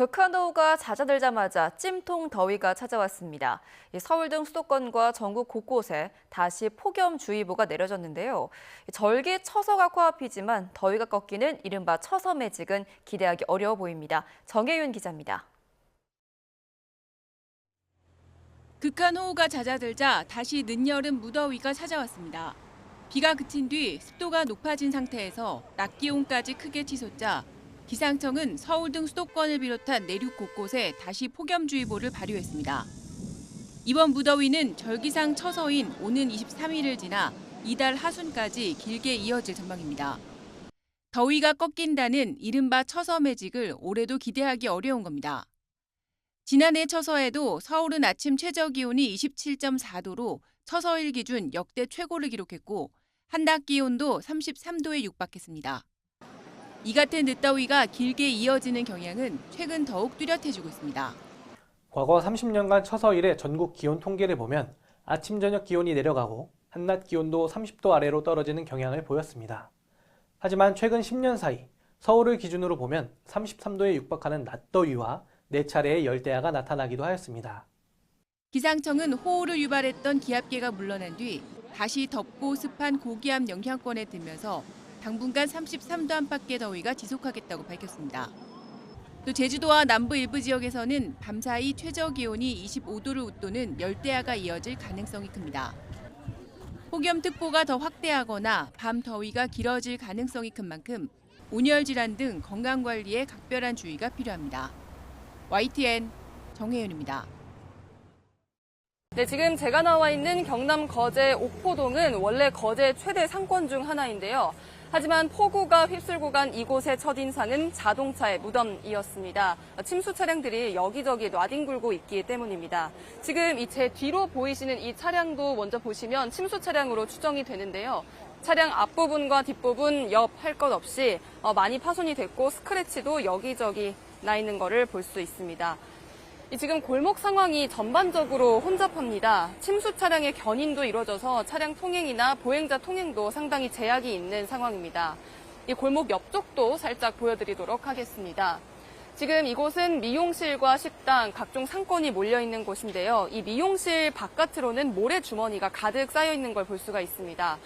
극한호우가 잦아들자마자 찜통 더위가 찾아왔습니다. 서울 등 수도권과 전국 곳곳에 다시 폭염주의보가 내려졌는데요. 절기 처서가 코앞이지만 더위가 꺾이는 이른바 처서 매직은 기대하기 어려워 보입니다. 정혜윤 기자입니다. 극한호우가 잦아들자 다시 늦여름 무더위가 찾아왔습니다. 비가 그친 뒤 습도가 높아진 상태에서 낮 기온까지 크게 치솟자 기상청은 서울 등 수도권을 비롯한 내륙 곳곳에 다시 폭염주의보를 발효했습니다. 이번 무더위는 절기상 처서인 오는 23일을 지나 이달 하순까지 길게 이어질 전망입니다. 더위가 꺾인다는 이른바 처서 매직을 올해도 기대하기 어려운 겁니다. 지난해 처서에도 서울은 아침 최저기온이 27.4도로 처서일 기준 역대 최고를 기록했고 한낮 기온도 33도에 육박했습니다. 이 같은 늦더위가 길게 이어지는 경향은 최근 더욱 뚜렷해지고 있습니다. 과거 30년간 처서 이래 전국 기온 통계를 보면 아침 저녁 기온이 내려가고 한낮 기온도 30도 아래로 떨어지는 경향을 보였습니다. 하지만 최근 10년 사이 서울을 기준으로 보면 33도에 육박하는 낮더위와 4차례의 열대야가 나타나기도 하였습니다. 기상청은 호우를 유발했던 기압계가 물러난 뒤 다시 덥고 습한 고기압 영향권에 들면서 당분간 33도 안팎의 더위가 지속하겠다고 밝혔습니다. 또 제주도와 남부 일부 지역에서는 밤사이 최저기온이 25도를 웃도는 열대야가 이어질 가능성이 큽니다. 폭염특보가 더 확대하거나 밤 더위가 길어질 가능성이 큰 만큼 온열 질환 등 건강관리에 각별한 주의가 필요합니다. YTN 정혜윤입니다. 네, 지금 제가 나와 있는 경남 거제 옥포동은 원래 거제 최대 상권 중 하나인데요. 하지만 폭우가 휩쓸고 간 이곳의 첫인상은 자동차의 무덤이었습니다. 침수 차량들이 여기저기 나뒹굴고 있기 때문입니다. 지금 제 뒤로 보이시는 이 차량도 먼저 보시면 침수 차량으로 추정이 되는데요. 차량 앞부분과 뒷부분 옆 할 것 없이 많이 파손이 됐고 스크래치도 여기저기 나 있는 거를 볼 수 있습니다. 지금 골목 상황이 전반적으로 혼잡합니다. 침수 차량의 견인도 이루어져서 차량 통행이나 보행자 통행도 상당히 제약이 있는 상황입니다. 이 골목 옆쪽도 살짝 보여드리도록 하겠습니다. 지금 이곳은 미용실과 식당, 각종 상권이 몰려있는 곳인데요. 이 미용실 바깥으로는 모래 주머니가 가득 쌓여 있는 걸 볼 수가 있습니다.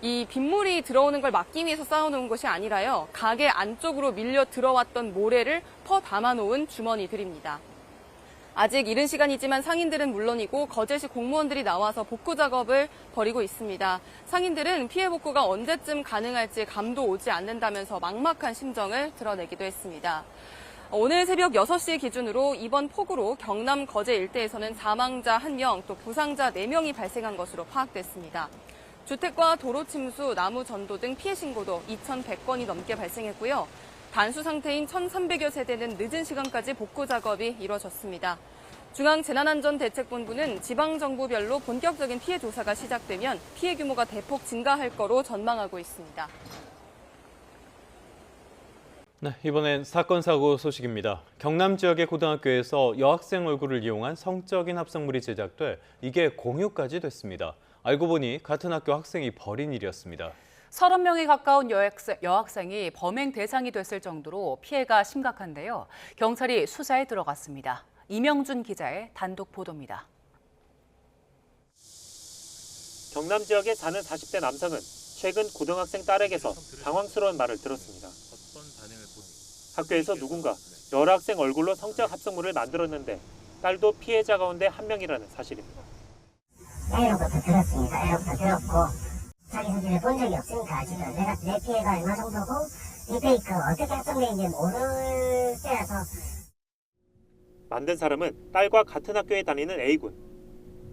이 빗물이 들어오는 걸 막기 위해서 쌓아놓은 것이 아니라요. 가게 안쪽으로 밀려 들어왔던 모래를 퍼 담아놓은 주머니들입니다. 아직 이른 시간이지만 상인들은 물론이고 거제시 공무원들이 나와서 복구 작업을 벌이고 있습니다. 상인들은 피해 복구가 언제쯤 가능할지 감도 오지 않는다면서 막막한 심정을 드러내기도 했습니다. 오늘 새벽 6시 기준으로 이번 폭우로 경남 거제 일대에서는 사망자 1명, 또 부상자 4명이 발생한 것으로 파악됐습니다. 주택과 도로 침수, 나무 전도 등 피해 신고도 2,100건이 넘게 발생했고요. 단수 상태인 1,300여 세대는 늦은 시간까지 복구 작업이 이뤄졌습니다. 중앙재난안전대책본부는 지방정부별로 본격적인 피해 조사가 시작되면 피해 규모가 대폭 증가할 거로 전망하고 있습니다. 네, 이번엔 사건 사고 소식입니다. 경남 지역의 고등학교에서 여학생 얼굴을 이용한 성적인 합성물이 제작돼 이게 공유까지 됐습니다. 알고 보니 같은 학교 학생이 벌인 일이었습니다. 30명에 가까운 여학생이 범행 대상이 됐을 정도로 피해가 심각한데요. 경찰이 수사에 들어갔습니다. 이명준 기자의 단독 보도입니다. 경남 지역에 사는 40대 남성은 최근 고등학생 딸에게서 당황스러운 말을 들었습니다. 학교에서 누군가 여학생 얼굴로 성적 합성물을 만들었는데 딸도 피해자 가운데 한 명이라는 사실입니다. A로부터 들었습니다. A로부터 들었고 자기 사진을 본 적이 없으니까 지금 내 피해가 얼마 정도고 이 페이크 어떻게 합성되는지 모를 때라서. 만든 사람은 딸과 같은 학교에 다니는 A군.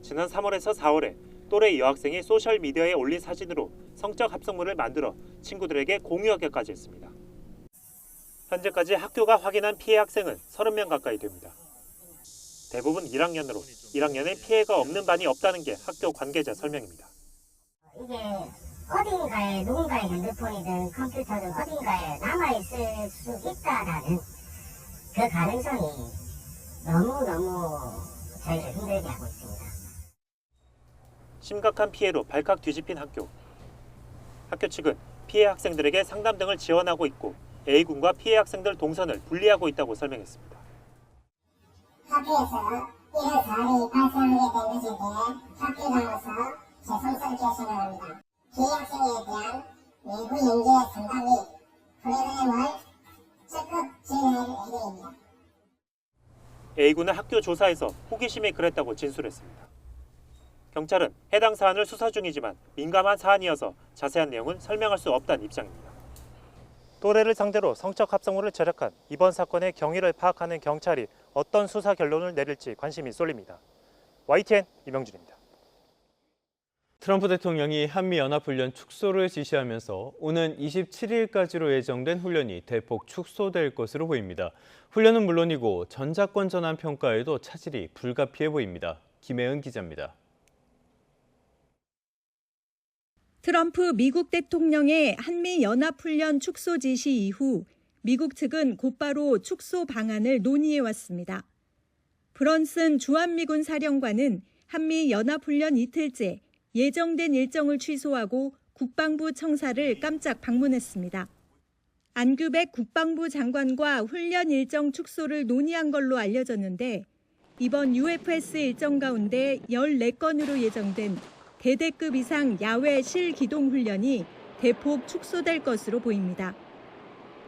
지난 3월에서 4월에 또래 여학생이 소셜미디어에 올린 사진으로 성적 합성물을 만들어 친구들에게 공유하기까지 했습니다. 현재까지 학교가 확인한 피해 학생은 30명 가까이 됩니다. 대부분 1학년으로 1학년에 피해가 없는 반이 없다는 게 학교 관계자 설명입니다. 이게 어딘가에 누군가의 핸드폰이든 컴퓨터든 어딘가에 남아있을 수 있다라는 그 가능성이 너무너무 저희를 힘들게 하고 있습니다. 심각한 피해로 발칵 뒤집힌 학교. 학교 측은 피해 학생들에게 상담 등을 지원하고 있고 A군과 피해 학생들 동선을 분리하고 있다고 설명했습니다. 학교에서 이런 사안이 발생하게 된 것에 대해 학교장으로서 죄송스럽게 생각합니다. 피해 학생에 대한 외부 연계 상담 및 프로그램을 적극 진행할 예정입니다. A군은 학교 조사에서 호기심이 그랬다고 진술했습니다. 경찰은 해당 사안을 수사 중이지만 민감한 사안이어서 자세한 내용은 설명할 수 없다는 입장입니다. 또래를 상대로 성적 합성물을 절약한 이번 사건의 경위를 파악하는 경찰이 어떤 수사 결론을 내릴지 관심이 쏠립니다. YTN 이명준입니다. 트럼프 대통령이 한미연합훈련 축소를 지시하면서 오는 27일까지로 예정된 훈련이 대폭 축소될 것으로 보입니다. 훈련은 물론이고 전작권 전환 평가에도 차질이 불가피해 보입니다. 김혜은 기자입니다. 트럼프 미국 대통령의 한미연합훈련 축소 지시 이후 미국 측은 곧바로 축소 방안을 논의해왔습니다. 브런슨 주한미군 사령관은 한미연합훈련 이틀째 예정된 일정을 취소하고 국방부 청사를 깜짝 방문했습니다. 안규백 국방부 장관과 훈련 일정 축소를 논의한 걸로 알려졌는데 이번 UFS 일정 가운데 14건으로 예정된 대대급 이상 야외 실기동 훈련이 대폭 축소될 것으로 보입니다.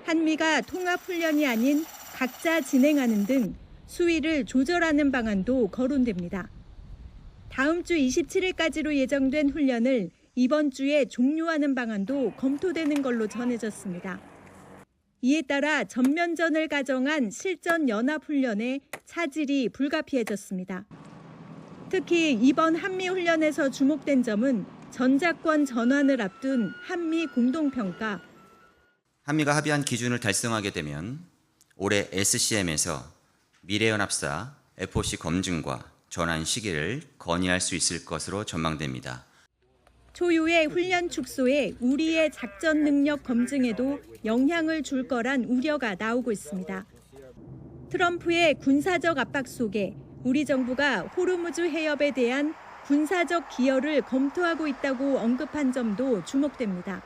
한미가 통합훈련이 아닌 각자 진행하는 등 수위를 조절하는 방안도 거론됩니다. 다음 주 27일까지로 예정된 훈련을 이번 주에 종료하는 방안도 검토되는 걸로 전해졌습니다. 이에 따라 전면전을 가정한 실전 연합훈련에 차질이 불가피해졌습니다. 특히 이번 한미훈련에서 주목된 점은 전작권 전환을 앞둔 한미 공동평가. 한미가 합의한 기준을 달성하게 되면 올해 SCM에서 미래연합사 FOC 검증과 전환 시기를 건의할 수 있을 것으로 전망됩니다. 초유의 훈련 축소에 우리의 작전 능력 검증에도 영향을 줄 거란 우려가 나오고 있습니다. 트럼프의 군사적 압박 속에 우리 정부가 호르무즈 해협에 대한 군사적 기여를 검토하고 있다고 언급한 점도 주목됩니다.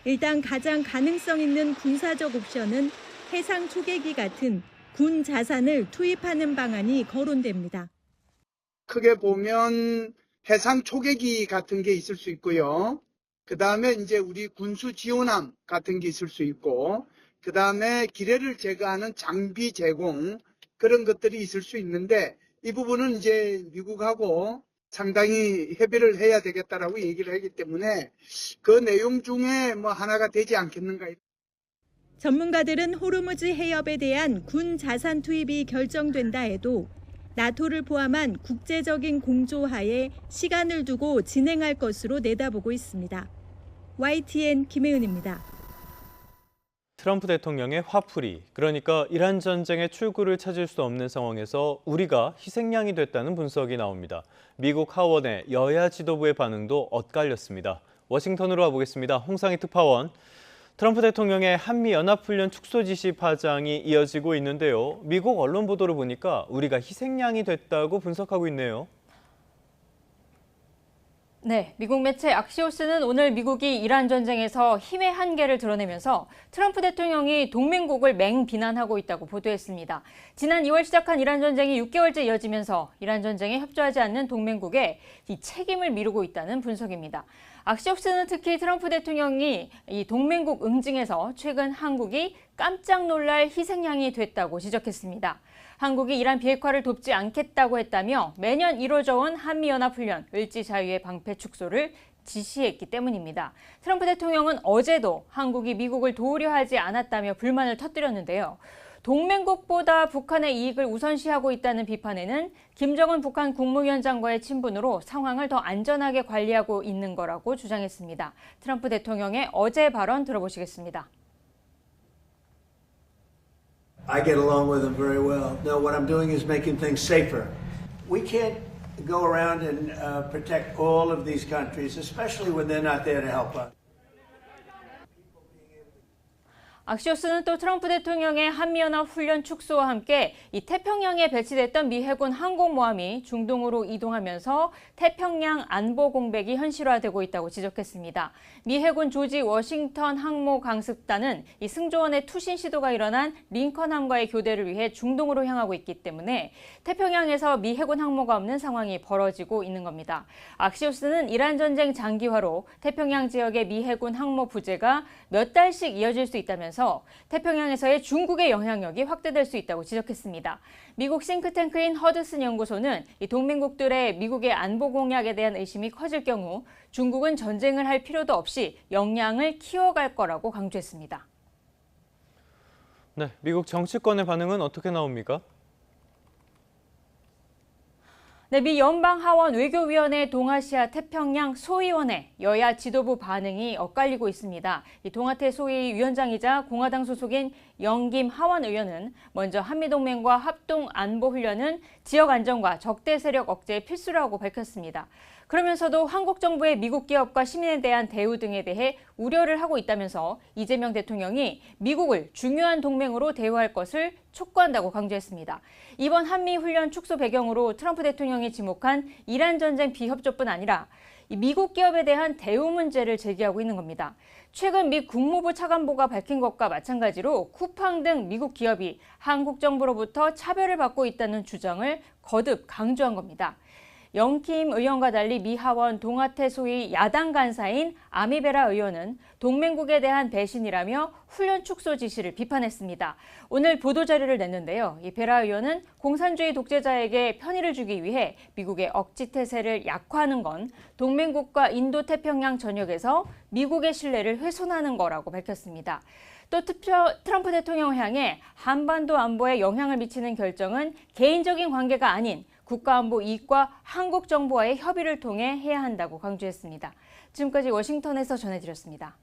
일단 가장 가능성 있는 군사적 옵션은 해상 초계기 같은 군 자산을 투입하는 방안이 거론됩니다. 크게 보면 해상 초계기 같은 게 있을 수 있고요. 그 다음에 이제 우리 군수 지원함 같은 게 있을 수 있고, 그 다음에 기뢰를 제거하는 장비 제공, 그런 것들이 있을 수 있는데, 이 부분은 이제 미국하고 상당히 협의를 해야 되겠다라고 얘기를 하기 때문에 그 내용 중에 뭐 하나가 되지 않겠는가. 전문가들은 호르무즈 해협에 대한 군 자산 투입이 결정된다 해도 나토를 포함한 국제적인 공조하에 시간을 두고 진행할 것으로 내다보고 있습니다. YTN 김혜은입니다. 트럼프 대통령의 화풀이, 그러니까 이란 전쟁의 출구를 찾을 수 없는 상황에서 우리가 희생양이 됐다는 분석이 나옵니다. 미국 하원의 여야 지도부의 반응도 엇갈렸습니다. 워싱턴으로 가보겠습니다. 홍상희 특파원. 트럼프 대통령의 한미연합훈련 축소 지시 파장이 이어지고 있는데요. 미국 언론 보도를 보니까 우리가 희생양이 됐다고 분석하고 있네요. 네, 미국 매체 악시오스는 오늘 미국이 이란 전쟁에서 힘의 한계를 드러내면서 트럼프 대통령이 동맹국을 맹비난하고 있다고 보도했습니다. 지난 2월 시작한 이란 전쟁이 6개월째 이어지면서 이란 전쟁에 협조하지 않는 동맹국에 이 책임을 미루고 있다는 분석입니다. 악시오스는 특히 트럼프 대통령이 이 동맹국 응징에서 최근 한국이 깜짝 놀랄 희생양이 됐다고 지적했습니다. 한국이 이란 비핵화를 돕지 않겠다고 했다며 매년 이뤄져 온 한미연합훈련 을지 자유의 방패 축소를 지시했기 때문입니다. 트럼프 대통령은 어제도 한국이 미국을 도우려 하지 않았다며 불만을 터뜨렸는데요. 동맹국보다 북한의 이익을 우선시하고 있다는 비판에는 김정은 북한 국무위원장과의 친분으로 상황을 더 안전하게 관리하고 있는 거라고 주장했습니다. 트럼프 대통령의 어제 발언 들어보시겠습니다. I get along with them very well. No, what I'm doing is making things safer. We can't go around and protect all of these countries, especially when they're not there to help us. 악시오스는 또 트럼프 대통령의 한미연합 훈련 축소와 함께 이 태평양에 배치됐던 미 해군 항공모함이 중동으로 이동하면서 태평양 안보 공백이 현실화되고 있다고 지적했습니다. 미 해군 조지 워싱턴 항모 강습단은 이 승조원의 투신 시도가 일어난 링컨함과의 교대를 위해 중동으로 향하고 있기 때문에 태평양에서 미 해군 항모가 없는 상황이 벌어지고 있는 겁니다. 악시오스는 이란 전쟁 장기화로 태평양 지역의 미 해군 항모 부재가 몇 달씩 이어질 수 있다면서 태평양에서의 중국의 영향력이 확대될 수 있다고 지적했습니다. 미국 싱크탱크인 허드슨 연구소는 이 동맹국들의 미국의 안보 공약에 대한 의심이 커질 경우 중국은 전쟁을 할 필요도 없이 역량을 키워갈 거라고 강조했습니다. 네, 미국 정치권의 반응은 어떻게 나옵니까? 네, 미 연방하원 외교위원회 동아시아 태평양 소위원회 여야 지도부 반응이 엇갈리고 있습니다. 이 동아태 소위 위원장이자 공화당 소속인 영김 하원 의원은 먼저 한미동맹과 합동 안보훈련은 지역 안정과 적대 세력 억제에 필수라고 밝혔습니다. 그러면서도 한국 정부의 미국 기업과 시민에 대한 대우 등에 대해 우려를 하고 있다면서 이재명 대통령이 미국을 중요한 동맹으로 대우할 것을 촉구한다고 강조했습니다. 이번 한미훈련 축소 배경으로 트럼프 대통령이 지목한 이란 전쟁 비협조뿐 아니라 미국 기업에 대한 대우 문제를 제기하고 있는 겁니다. 최근 미 국무부 차관보가 밝힌 것과 마찬가지로 쿠팡 등 미국 기업이 한국 정부로부터 차별을 받고 있다는 주장을 거듭 강조한 겁니다. 영킴 의원과 달리 미 하원 동아태 소위 야당 간사인 아미베라 의원은 동맹국에 대한 배신이라며 훈련 축소 지시를 비판했습니다. 오늘 보도자료를 냈는데요. 이 베라 의원은 공산주의 독재자에게 편의를 주기 위해 미국의 억지 태세를 약화하는 건 동맹국과 인도태평양 전역에서 미국의 신뢰를 훼손하는 거라고 밝혔습니다. 또 트럼프 대통령을 향해 한반도 안보에 영향을 미치는 결정은 개인적인 관계가 아닌 국가안보 이익과 한국 정부와의 협의를 통해 해야 한다고 강조했습니다. 지금까지 워싱턴에서 전해드렸습니다.